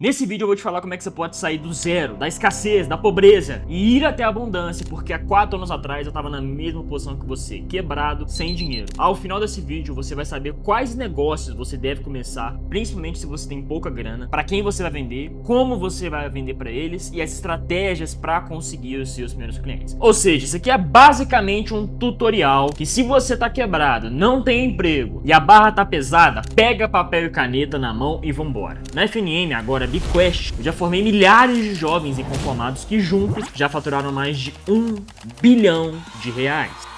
Nesse vídeo eu vou te falar como é que você pode sair do zero, da escassez, da pobreza e ir até a abundância, porque há 4 anos atrás eu tava na mesma posição que você, quebrado, sem dinheiro. Ao final desse vídeo você vai saber quais negócios você deve começar, principalmente se você tem pouca grana, para quem você vai vender, como você vai vender para eles e as estratégias para conseguir os seus primeiros clientes. Ou seja, isso aqui é basicamente um tutorial que, se você tá quebrado, não tem emprego e a barra tá pesada, pega papel e caneta na mão e vambora. Na FNM agora BigQuest, eu já formei milhares de jovens inconformados que juntos já faturaram mais de R$ 1 bilhão.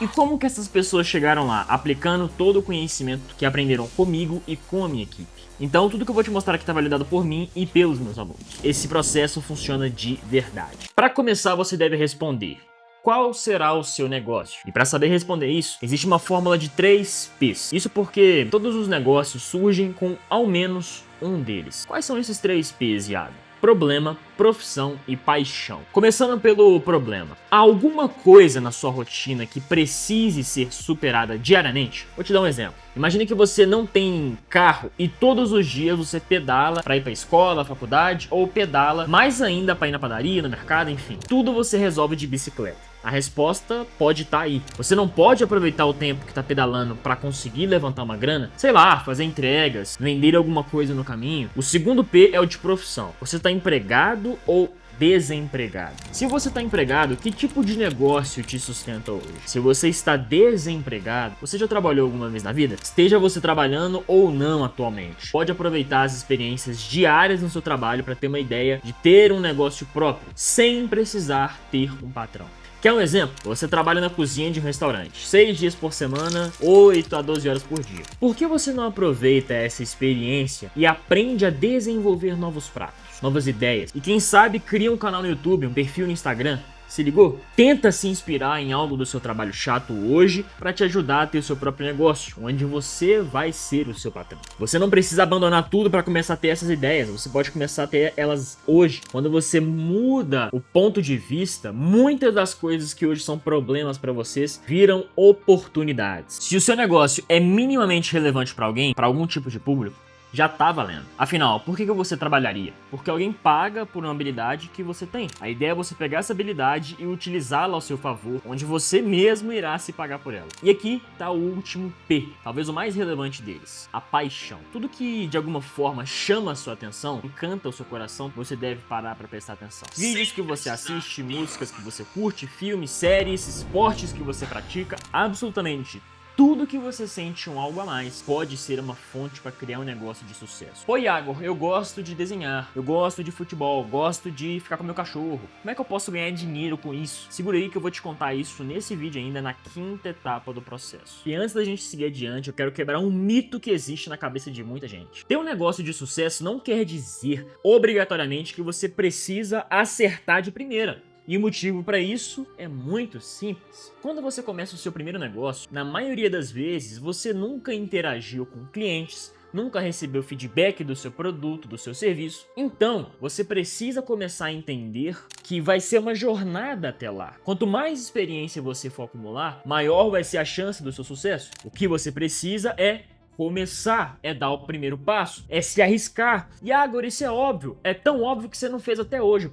E como que essas pessoas chegaram lá? Aplicando todo o conhecimento que aprenderam comigo e com a minha equipe. Então tudo que eu vou te mostrar aqui está validado por mim e pelos meus alunos. Esse processo funciona de verdade. Para começar, você deve responder: qual será o seu negócio? E para saber responder isso, existe uma fórmula de 3 P's. Isso porque todos os negócios surgem com ao menos um deles. Quais são esses 3 P's, Iago? Problema, profissão e paixão. Começando pelo problema. Há alguma coisa na sua rotina que precise ser superada diariamente? Vou te dar um exemplo. Imagine que você não tem carro e todos os dias você pedala para ir para a escola, faculdade, ou pedala mais ainda para ir na padaria, no mercado, enfim. Tudo você resolve de bicicleta. A resposta pode estar aí. Você não pode aproveitar o tempo que está pedalando para conseguir levantar uma grana? Sei lá, fazer entregas, vender alguma coisa no caminho. O segundo P é o de profissão. Você está empregado ou desempregado? Se você está empregado, que tipo de negócio te sustenta hoje? Se você está desempregado, você já trabalhou alguma vez na vida? Esteja você trabalhando ou não atualmente, pode aproveitar as experiências diárias no seu trabalho para ter uma ideia de ter um negócio próprio, sem precisar ter um patrão. Quer um exemplo? Você trabalha na cozinha de um restaurante, 6 dias por semana, 8 a 12 horas por dia. Por que você não aproveita essa experiência e aprende a desenvolver novos pratos, novas ideias? E quem sabe cria um canal no YouTube, um perfil no Instagram? Se ligou? Tenta se inspirar em algo do seu trabalho chato hoje para te ajudar a ter o seu próprio negócio, onde você vai ser o seu patrão. Você não precisa abandonar tudo para começar a ter essas ideias, você pode começar a ter elas hoje. Quando você muda o ponto de vista, muitas das coisas que hoje são problemas para vocês viram oportunidades. Se o seu negócio é minimamente relevante para alguém, para algum tipo de público, já tá valendo. Afinal, por que você trabalharia? Porque alguém paga por uma habilidade que você tem. A ideia é você pegar essa habilidade e utilizá-la ao seu favor, onde você mesmo irá se pagar por ela. E aqui tá o último P, talvez o mais relevante deles: a paixão. Tudo que de alguma forma chama a sua atenção, encanta o seu coração, você deve parar para prestar atenção. Vídeos que você assiste, músicas que você curte, filmes, séries, esportes que você pratica, absolutamente tudo que você sente um algo a mais pode ser uma fonte para criar um negócio de sucesso. Pô, Iago, eu gosto de desenhar, eu gosto de futebol, gosto de ficar com meu cachorro. Como é que eu posso ganhar dinheiro com isso? Segura aí que eu vou te contar isso nesse vídeo ainda, na 5ª etapa do processo. E antes da gente seguir adiante, eu quero quebrar um mito que existe na cabeça de muita gente. Ter um negócio de sucesso não quer dizer obrigatoriamente que você precisa acertar de primeira. E o motivo para isso é muito simples. Quando você começa o seu primeiro negócio, na maioria das vezes você nunca interagiu com clientes, nunca recebeu feedback do seu produto, do seu serviço. Então, você precisa começar a entender que vai ser uma jornada até lá. Quanto mais experiência você for acumular, maior vai ser a chance do seu sucesso. O que você precisa é começar, é dar o primeiro passo, é se arriscar. E agora isso é óbvio, é tão óbvio que você não fez até hoje.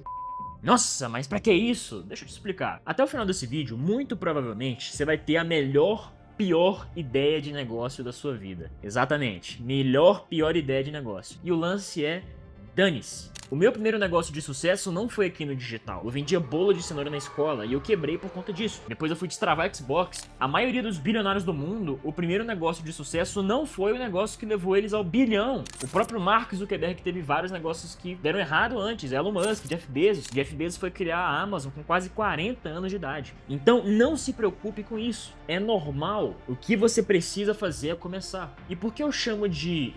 Nossa, mas pra que isso? Deixa eu te explicar. Até o final desse vídeo, muito provavelmente, você vai ter a pior ideia de negócio da sua vida. Exatamente, pior ideia de negócio. E o lance é: dane-se. O meu primeiro negócio de sucesso não foi aqui no digital. Eu vendia bolo de cenoura na escola e eu quebrei por conta disso. Depois eu fui destravar Xbox. A maioria dos bilionários do mundo, o primeiro negócio de sucesso não foi o negócio que levou eles ao bilhão. O próprio Mark Zuckerberg teve vários negócios que deram errado antes. Elon Musk, Jeff Bezos. Jeff Bezos foi criar a Amazon com quase 40 anos de idade. Então não se preocupe com isso. É normal. O que você precisa fazer é começar. E por que eu chamo de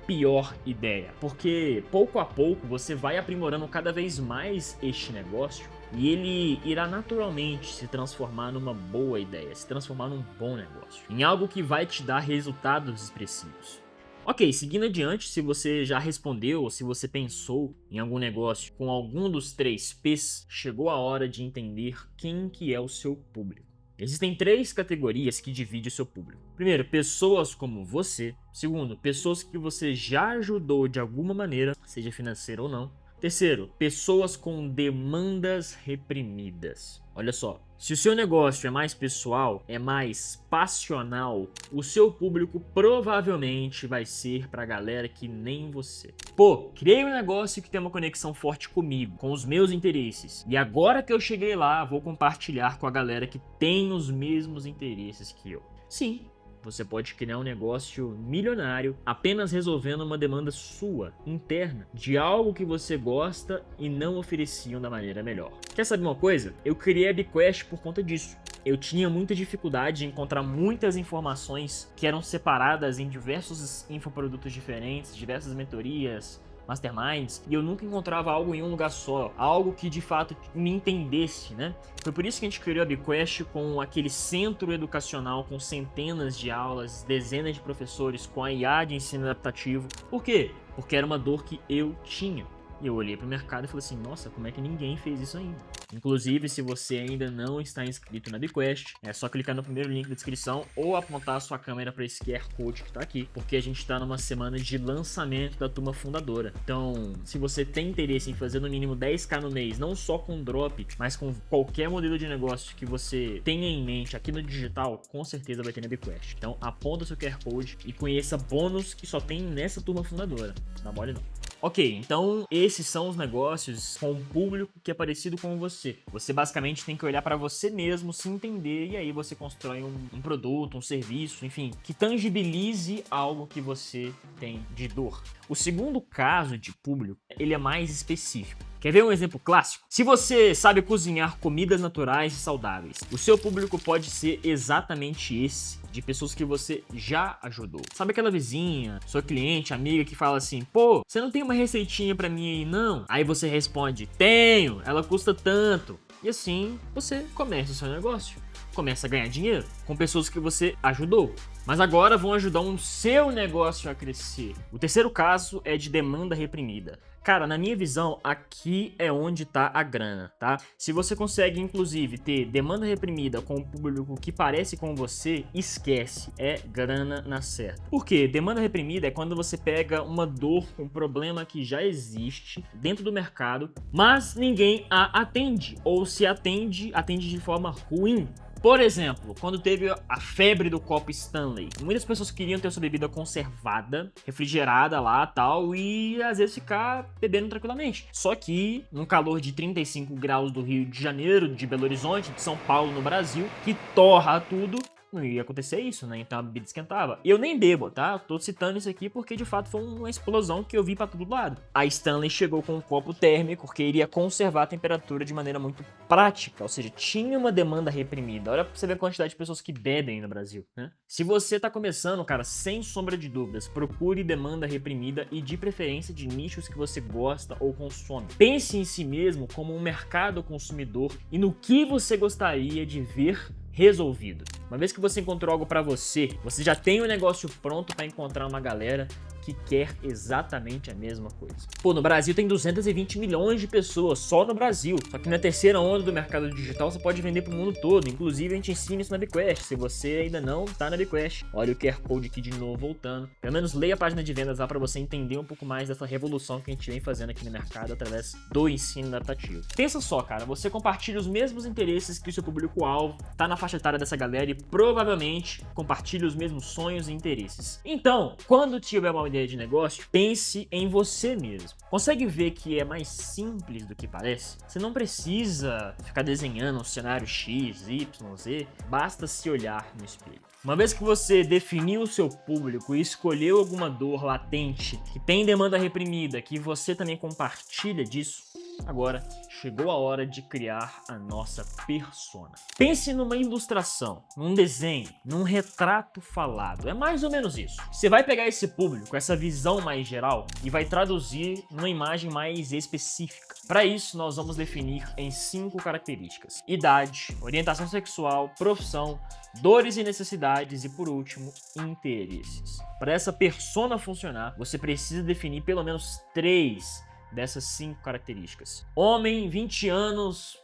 pior ideia? Porque pouco a pouco você vai aprimorando cada vez mais este negócio e ele irá naturalmente se transformar numa boa ideia, se transformar num bom negócio, em algo que vai te dar resultados expressivos. Ok, seguindo adiante, se você já respondeu ou se você pensou em algum negócio com algum dos 3 P's, chegou a hora de entender quem que é o seu público. Existem 3 categorias que dividem o seu público. Primeiro, pessoas como você. Segundo, pessoas que você já ajudou de alguma maneira, seja financeira ou não. Terceiro, pessoas com demandas reprimidas. Olha só, se o seu negócio é mais pessoal, é mais passional, o seu público provavelmente vai ser pra galera que nem você. Pô, criei um negócio que tem uma conexão forte comigo, com os meus interesses. E agora que eu cheguei lá, vou compartilhar com a galera que tem os mesmos interesses que eu. Sim. Você pode criar um negócio milionário apenas resolvendo uma demanda sua, interna, de algo que você gosta e não ofereciam da maneira melhor. Quer saber uma coisa? Eu criei a BeQuest por conta disso. Eu tinha muita dificuldade em encontrar muitas informações que eram separadas em diversos infoprodutos diferentes, diversas mentorias, masterminds, e eu nunca encontrava algo em um lugar só, algo que de fato me entendesse, né? Foi por isso que a gente criou a BeQuest com aquele centro educacional com centenas de aulas, dezenas de professores, com a IA de ensino adaptativo. Por quê? Porque era uma dor que eu tinha. E eu olhei para o mercado e falei assim, nossa, como é que ninguém fez isso ainda? Inclusive, se você ainda não está inscrito na BeQuest, é só clicar no primeiro link da descrição ou apontar a sua câmera para esse QR Code que está aqui, porque a gente está numa semana de lançamento da turma fundadora. Então, se você tem interesse em fazer no mínimo 10k no mês, não só com drop, mas com qualquer modelo de negócio que você tenha em mente aqui no digital, com certeza vai ter na BeQuest. Então, aponta o seu QR Code e conheça bônus que só tem nessa turma fundadora. Não dá mole não. Ok, então esses são os negócios com um público que é parecido com você. Você basicamente tem que olhar para você mesmo, se entender, e aí você constrói um produto, um serviço, enfim, que tangibilize algo que você tem de dor. O segundo caso de público, ele é mais específico. Quer ver um exemplo clássico? Se você sabe cozinhar comidas naturais e saudáveis, o seu público pode ser exatamente esse, de pessoas que você já ajudou. Sabe aquela vizinha, sua cliente, amiga que fala assim, pô, você não tem uma receitinha pra mim aí não? Aí você responde, tenho, ela custa tanto. E assim você começa o seu negócio. Começa a ganhar dinheiro com pessoas que você ajudou. Mas agora vão ajudar um seu negócio a crescer. O terceiro caso é de demanda reprimida. Cara, na minha visão, aqui é onde tá a grana, tá? Se você consegue, inclusive, ter demanda reprimida com um público que parece com você, esquece, é grana na certa. Por quê? Demanda reprimida é quando você pega uma dor, um problema que já existe dentro do mercado, mas ninguém a atende, ou se atende de forma ruim. Por exemplo, quando teve a febre do copo Stanley, muitas pessoas queriam ter sua bebida conservada, refrigerada lá e tal, e às vezes ficar bebendo tranquilamente. Só que, no calor de 35 graus do Rio de Janeiro, de Belo Horizonte, de São Paulo no Brasil, que torra tudo, não ia acontecer isso, né? Então a bebida esquentava. Eu nem bebo, tá? Tô citando isso aqui porque de fato foi uma explosão que eu vi pra todo lado. A Stanley chegou com um copo térmico que iria conservar a temperatura de maneira muito prática, ou seja, tinha uma demanda reprimida. Olha pra você ver a quantidade de pessoas que bebem no Brasil, né? Se você tá começando, cara, sem sombra de dúvidas, procure demanda reprimida e de preferência de nichos que você gosta ou consome. Pense em si mesmo como um mercado consumidor e no que você gostaria de ver resolvido. Uma vez que você encontrou algo para você, você já tem o negócio pronto para encontrar uma galera que quer exatamente a mesma coisa. Pô, no Brasil tem 220 milhões de pessoas, só no Brasil. Só que na terceira onda do mercado digital você pode vender pro mundo todo. Inclusive a gente ensina isso na BeQuest. Se você ainda não tá na BeQuest, olha o QR Code aqui de novo voltando. Pelo menos leia a página de vendas lá para você entender um pouco mais dessa revolução que a gente vem fazendo aqui no mercado através do ensino adaptativo. Pensa só, cara, você compartilha os mesmos interesses que o seu público-alvo, tá na faixa etária dessa galera e provavelmente compartilha os mesmos sonhos e interesses. Então, quando tiver uma ideia de negócio, pense em você mesmo. Consegue ver que é mais simples do que parece? Você não precisa ficar desenhando um cenário X, Y, Z, basta se olhar no espelho. Uma vez que você definiu o seu público e escolheu alguma dor latente, que tem demanda reprimida, que você também compartilha disso, agora chegou a hora de criar a nossa persona. Pense numa ilustração, num desenho, num retrato falado. É mais ou menos isso. Você vai pegar esse público, essa visão mais geral, e vai traduzir numa imagem mais específica. Para isso, nós vamos definir em 5 características: idade, orientação sexual, profissão, dores e necessidades e, por último, interesses. Para essa persona funcionar, você precisa definir pelo menos 3 dessas 5 características. Homem, 20 anos,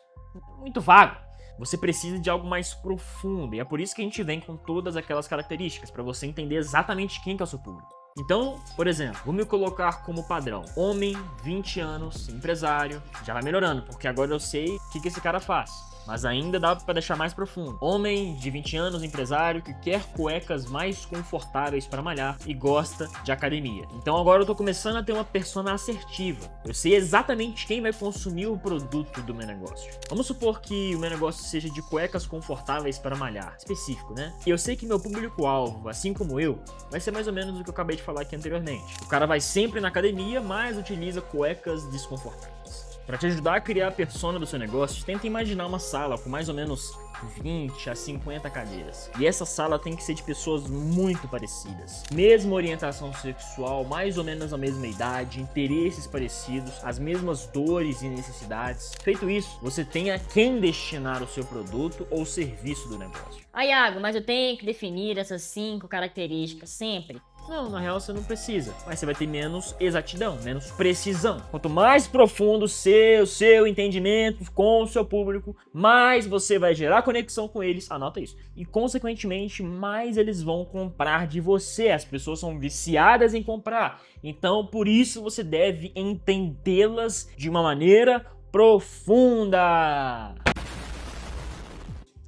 muito vago. Você precisa de algo mais profundo, e é por isso que a gente vem com todas aquelas características, para você entender exatamente quem que é o seu público. Então, por exemplo, vou me colocar como padrão. Homem, 20 anos, empresário. Já vai melhorando, porque agora eu sei o que esse cara faz. Mas ainda dá pra deixar mais profundo. Homem de 20 anos, empresário, que quer cuecas mais confortáveis para malhar e gosta de academia. Então agora eu tô começando a ter uma persona assertiva. Eu sei exatamente quem vai consumir o produto do meu negócio. Vamos supor que o meu negócio seja de cuecas confortáveis para malhar, específico, né? E eu sei que meu público-alvo, assim como eu, vai ser mais ou menos o que eu acabei de falar aqui anteriormente. O cara vai sempre na academia, mas utiliza cuecas desconfortáveis. Para te ajudar a criar a persona do seu negócio, tenta imaginar uma sala com mais ou menos 20 a 50 cadeiras. E essa sala tem que ser de pessoas muito parecidas. Mesma orientação sexual, mais ou menos a mesma idade, interesses parecidos, as mesmas dores e necessidades. Feito isso, você tem a quem destinar o seu produto ou serviço do negócio. Iago, mas eu tenho que definir essas 5 características sempre? Não, na real você não precisa, mas você vai ter menos exatidão, menos precisão. Quanto mais profundo o seu entendimento com o seu público, mais você vai gerar conexão com eles, anota isso. E consequentemente, mais eles vão comprar de você. As pessoas são viciadas em comprar. Então, por isso você deve entendê-las de uma maneira profunda.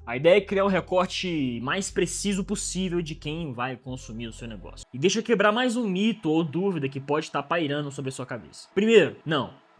A ideia é criar um recorte mais preciso possível de quem vai consumir o seu negócio. E deixa eu quebrar mais um mito ou dúvida que pode estar pairando sobre a sua cabeça. Primeiro,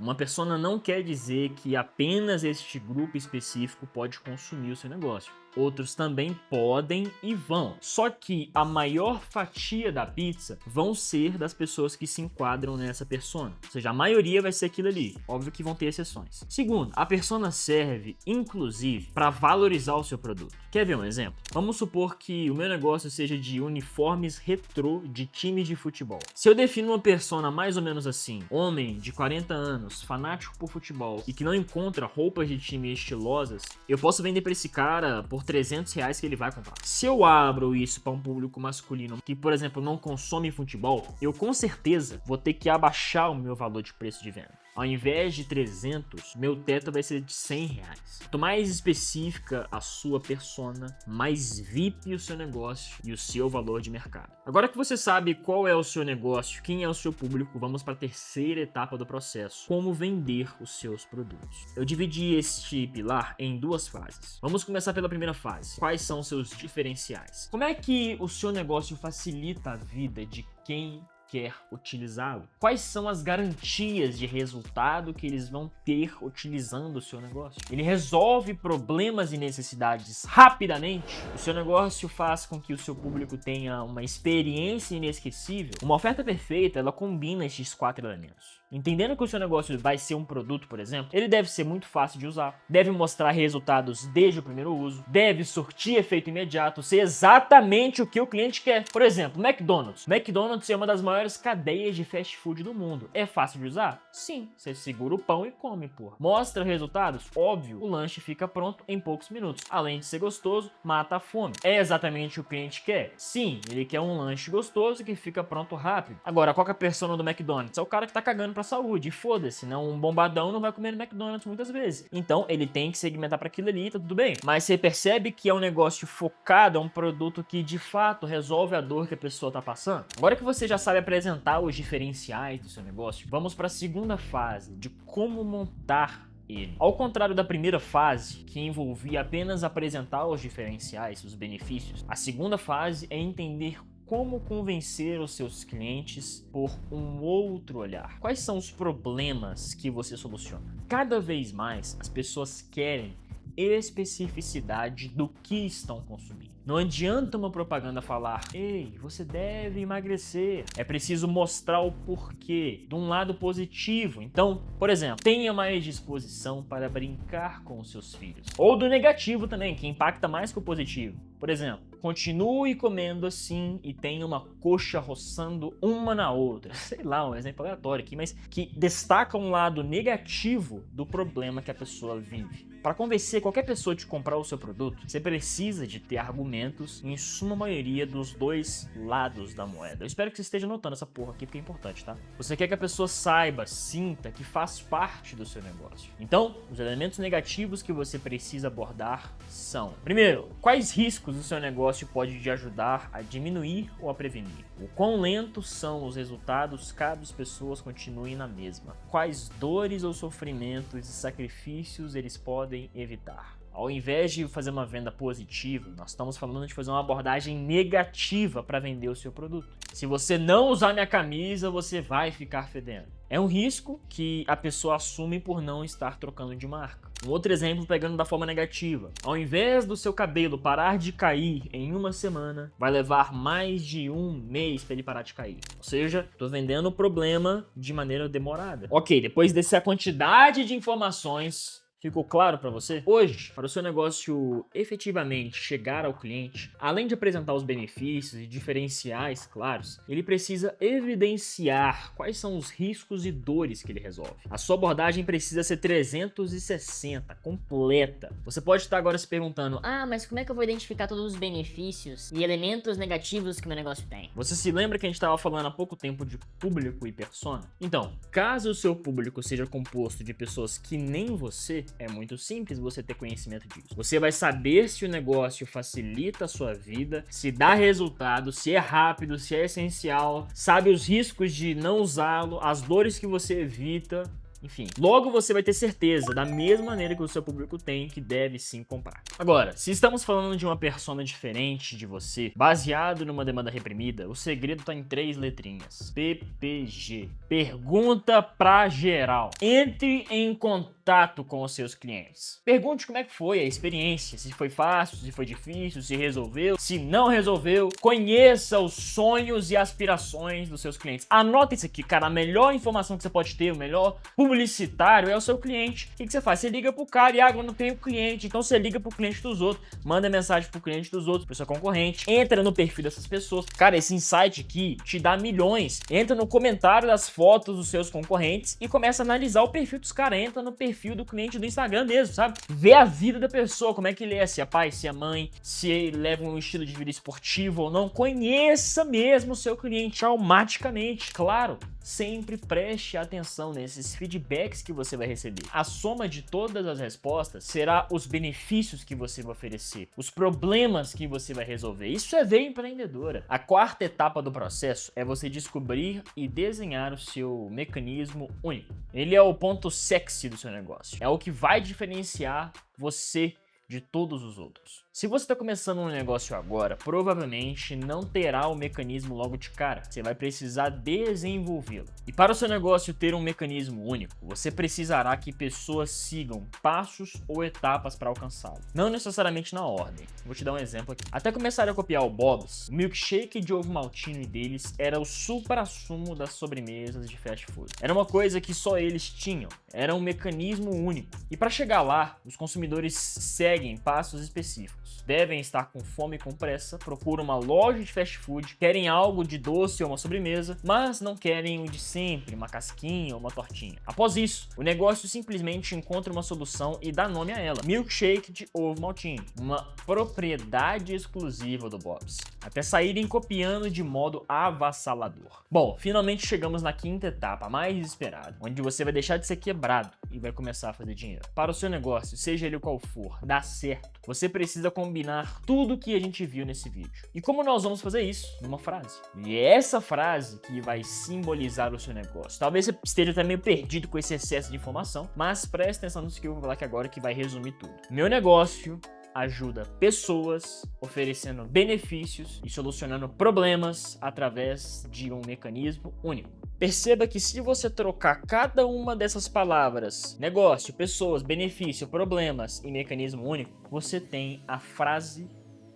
uma persona não quer dizer que apenas este grupo específico pode consumir o seu negócio. Outros também podem e vão. Só que a maior fatia da pizza vão ser das pessoas que se enquadram nessa persona. Ou seja, a maioria vai ser aquilo ali. Óbvio que vão ter exceções. Segundo, a persona serve, inclusive, para valorizar o seu produto. Quer ver um exemplo? Vamos supor que o meu negócio seja de uniformes retrô de time de futebol. Se eu defino uma persona mais ou menos assim, homem de 40 anos, fanático por futebol e que não encontra roupas de time estilosas, eu posso vender para esse cara por R$300 que ele vai comprar. Se eu abro isso para um público masculino que, por exemplo, não consome futebol, eu com certeza vou ter que abaixar o meu valor de preço de venda. Ao invés de 300, meu teto vai ser de R$100. Quanto mais específica a sua persona, mais VIP o seu negócio e o seu valor de mercado. Agora que você sabe qual é o seu negócio, quem é o seu público, vamos para a terceira etapa do processo: como vender os seus produtos. Eu dividi este pilar em 2 fases. Vamos começar pela primeira fase. Quais são os seus diferenciais? Como é que o seu negócio facilita a vida de quem quer utilizá-lo? Quais são as garantias de resultado que eles vão ter utilizando o seu negócio? Ele resolve problemas e necessidades rapidamente? O seu negócio faz com que o seu público tenha uma experiência inesquecível? Uma oferta perfeita, ela combina estes 4 elementos. Entendendo que o seu negócio vai ser um produto, por exemplo, ele deve ser muito fácil de usar, deve mostrar resultados desde o primeiro uso, deve surtir efeito imediato, ser exatamente o que o cliente quer. Por exemplo, McDonald's. McDonald's é uma das maiores cadeias de fast food do mundo. É fácil de usar? Sim. Você segura o pão e come, porra. Mostra resultados? Óbvio. O lanche fica pronto em poucos minutos. Além de ser gostoso, mata a fome. É exatamente o que o cliente quer? Sim. Ele quer um lanche gostoso que fica pronto rápido. Agora, qual que é a persona do McDonald's? É o cara que tá cagando pra saúde, foda-se, não, um bombadão não vai comer no McDonald's muitas vezes. Então, ele tem que segmentar para aquilo ali, tá tudo bem. Mas você percebe que é um negócio focado, é um produto que de fato resolve a dor que a pessoa tá passando. Agora que você já sabe apresentar os diferenciais do seu negócio, vamos para a segunda fase, de como montar ele. Ao contrário da primeira fase, que envolvia apenas apresentar os diferenciais, os benefícios, a segunda fase é entender como convencer os seus clientes por um outro olhar. Quais são os problemas que você soluciona? Cada vez mais as pessoas querem especificidade do que estão consumindo. Não adianta uma propaganda falar: ei, você deve emagrecer. É preciso mostrar o porquê, de um lado positivo. Então, por exemplo, tenha mais disposição para brincar com os seus filhos. Ou do negativo também, que impacta mais que o positivo. Por exemplo, continue comendo assim e tenha uma coxa roçando uma na outra. Sei lá, um exemplo aleatório aqui, mas que destaca um lado negativo do problema que a pessoa vive. Para convencer qualquer pessoa de comprar o seu produto, você precisa de ter argumentos em suma maioria dos dois lados da moeda. Eu espero que você esteja notando essa porra aqui porque é importante, tá? Você quer que a pessoa saiba, sinta que faz parte do seu negócio. Então, os elementos negativos que você precisa abordar são: primeiro, quais riscos o seu negócio pode te ajudar a diminuir ou a prevenir? O quão lentos são os resultados caso as pessoas continuem na mesma? Quais dores ou sofrimentos e sacrifícios eles podem evitar? Ao invés de fazer uma venda positiva, nós estamos falando de fazer uma abordagem negativa para vender o seu produto. Se você não usar minha camisa, você vai ficar fedendo. É um risco que a pessoa assume por não estar trocando de marca. Um outro exemplo pegando da forma negativa. Ao invés do seu cabelo parar de cair em uma semana, vai levar mais de um mês para ele parar de cair. Ou seja, tô vendendo o problema de maneira demorada. Ok, depois dessa quantidade de informações, ficou claro para você? Hoje, para o seu negócio efetivamente chegar ao cliente, além de apresentar os benefícios e diferenciais claros, ele precisa evidenciar quais são os riscos e dores que ele resolve. A sua abordagem precisa ser 360, completa. Você pode estar agora se perguntando: Ah, mas como é que eu vou identificar todos os benefícios e elementos negativos que meu negócio tem? você se lembra que a gente estava falando há pouco tempo de público e persona? Então, caso o seu público seja composto de pessoas que nem você, é muito simples você ter conhecimento disso. Você vai saber se o negócio facilita a sua vida, se dá resultado, se é rápido, se é essencial, sabe os riscos de não usá-lo, as dores que você evita. Enfim, logo você vai ter certeza, da mesma maneira que o seu público tem, que deve sim comprar. Agora, se estamos falando de uma persona diferente de você, baseado numa demanda reprimida, o segredo tá em 3 letrinhas. PPG. Pergunta pra geral. Entre em contato com os seus clientes. Pergunte como é que foi a experiência, se foi fácil, se foi difícil, se resolveu, se não resolveu. Conheça os sonhos e aspirações dos seus clientes. Anota isso aqui, cara, a melhor informação que você pode ter, o melhor publicitário é o seu cliente. O que você faz? Você liga pro cara e eu não tenho cliente, então você liga pro cliente dos outros, manda mensagem pro cliente dos outros, pro seu concorrente, entra no perfil dessas pessoas. Cara, esse insight aqui te dá milhões. Entra no comentário das fotos dos seus concorrentes e começa a analisar o perfil dos caras. Entra no perfil do cliente do Instagram mesmo, sabe? Vê a vida da pessoa, como é que ele é, se é pai, se é mãe, se ele leva um estilo de vida esportivo ou não. Conheça mesmo o seu cliente automaticamente. Claro, sempre preste atenção nesses feedbacks que você vai receber. A soma de todas as respostas será os benefícios que você vai oferecer, os problemas que você vai resolver. Isso é veia empreendedora. A quarta etapa do processo é você descobrir e desenhar o seu mecanismo único. Ele é o ponto sexy do seu negócio. É o que vai diferenciar você de todos os outros. Se você está começando um negócio agora, provavelmente não terá o mecanismo logo de cara. Você vai precisar desenvolvê-lo. E para o seu negócio ter um mecanismo único, você precisará que pessoas sigam passos ou etapas para alcançá-lo. Não necessariamente na ordem. Vou te dar um exemplo aqui. Até começar a copiar o Bob's, o milkshake de ovo maltine deles era o supra-sumo das sobremesas de fast food. Era uma coisa que só eles tinham. Era um mecanismo único. E para chegar lá, os consumidores seguem passos específicos. Devem estar com fome e com pressa, procuram uma loja de fast food, querem algo de doce ou uma sobremesa, mas não querem o de sempre, uma casquinha ou uma tortinha. Após isso, o negócio simplesmente encontra uma solução e dá nome a ela: milkshake de ovo maltine, uma propriedade exclusiva do Bob's, até saírem copiando de modo avassalador. Bom, finalmente chegamos na quinta etapa, mais esperada, onde você vai deixar de ser quebrado e vai começar a fazer dinheiro. Para o seu negócio, seja ele qual for, dar certo, você precisa combinar tudo que a gente viu nesse vídeo. E como nós vamos fazer isso? Numa frase. E é essa frase que vai simbolizar o seu negócio. Talvez você esteja até meio perdido com esse excesso de informação, mas preste atenção nisso que eu vou falar aqui agora, que vai resumir tudo. Meu negócio ajuda pessoas oferecendo benefícios e solucionando problemas através de um mecanismo único. Perceba que se você trocar cada uma dessas palavras, negócio, pessoas, benefício, problemas e mecanismo único, você tem a frase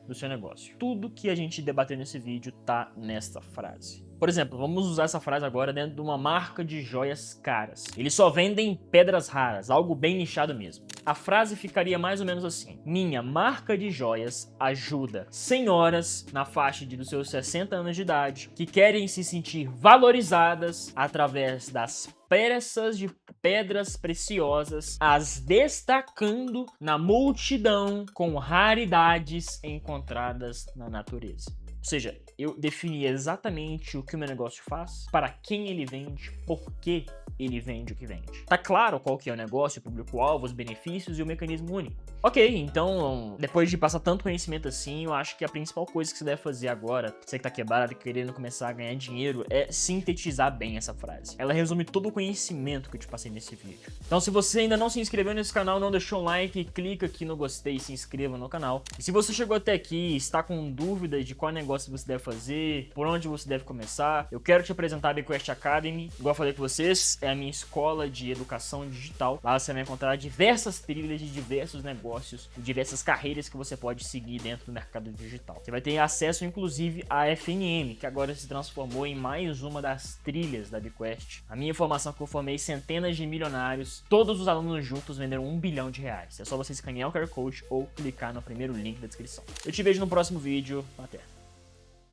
do seu negócio. Tudo que a gente debateu nesse vídeo tá nesta frase. Por exemplo, vamos usar essa frase agora dentro de uma marca de joias caras. Eles só vendem pedras raras, algo bem nichado mesmo. A frase ficaria mais ou menos assim: minha marca de joias ajuda senhoras na faixa dos seus 60 anos de idade que querem se sentir valorizadas através das peças de pedras preciosas, as destacando na multidão com raridades encontradas na natureza. Ou seja, eu defini exatamente o que o meu negócio faz, para quem ele vende, por que ele vende o que vende. Tá claro qual que é o negócio, o público-alvo, os benefícios e o mecanismo único. Ok, então, depois de passar tanto conhecimento assim, eu acho que a principal coisa que você deve fazer agora, você que tá quebrado e querendo começar a ganhar dinheiro, é sintetizar bem essa frase. Ela resume todo o conhecimento que eu te passei nesse vídeo. Então, se você ainda não se inscreveu nesse canal, não deixou um like, clica aqui no gostei e se inscreva no canal. E se você chegou até aqui e está com dúvidas de qual negócio você deve fazer, por onde você deve começar, eu quero te apresentar a BQuest Academy. Igual eu falei com vocês, é a minha escola de educação digital. Lá você vai encontrar diversas trilhas de diversos negócios e diversas carreiras que você pode seguir dentro do mercado digital. Você vai ter acesso, inclusive, à FNM, que agora se transformou em mais uma das trilhas da BQuest. A minha informação é que eu formei centenas de milionários, todos os alunos juntos venderam R$1 bilhão. É só você escanear o QR Code ou clicar no primeiro link da descrição. Eu te vejo no próximo vídeo. Até!